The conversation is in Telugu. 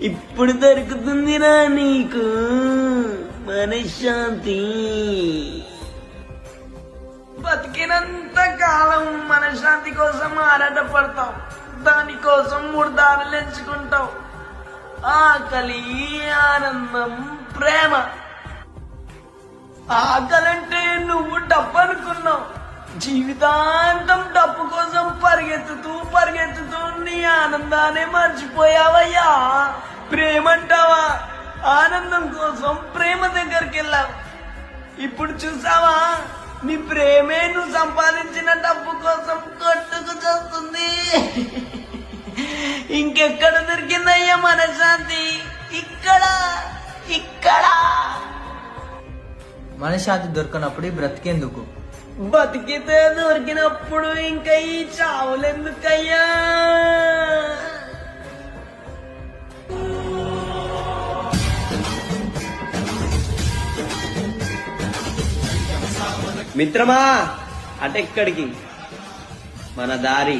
ఇప్పుడు దొరుకుతుందిరా నీకు మనశ్శాంతి. బతికినంత కాలం మనశ్శాంతి కోసం ఆరాటపడతావు, దానికోసం 3 దారులు ఎంచుకుంటావు: ఆకలి, ఆనందం, ప్రేమ. ఆకలంటే నువ్వు డబ్బు అనుకున్నావు. జీవితాంతం డబ్బు కోసం పరిగెత్తుతూ నీ ఆనందాన్ని మర్చిపోయావయ్యా. ప్రేమంటావా? ఆనందం కోసం ప్రేమ దగ్గరికి వెళ్ళావు. ఇప్పుడు చూసావా, నీ ప్రేమే నువ్వు సంపాదించిన డబ్బు కోసం కొట్టుకు చేస్తుంది. ఇంకెక్కడ దొరికిందయ్యా మనశ్శాంతి? ఇక్కడ మనశ్శాంతి దొరకనప్పుడు బ్రతికేందుకు? బతికితే దొరికినప్పుడు ఇంకా ఈ చావులెందుకయ్యా? మిత్రమా, అటెక్కడికి? మన దారి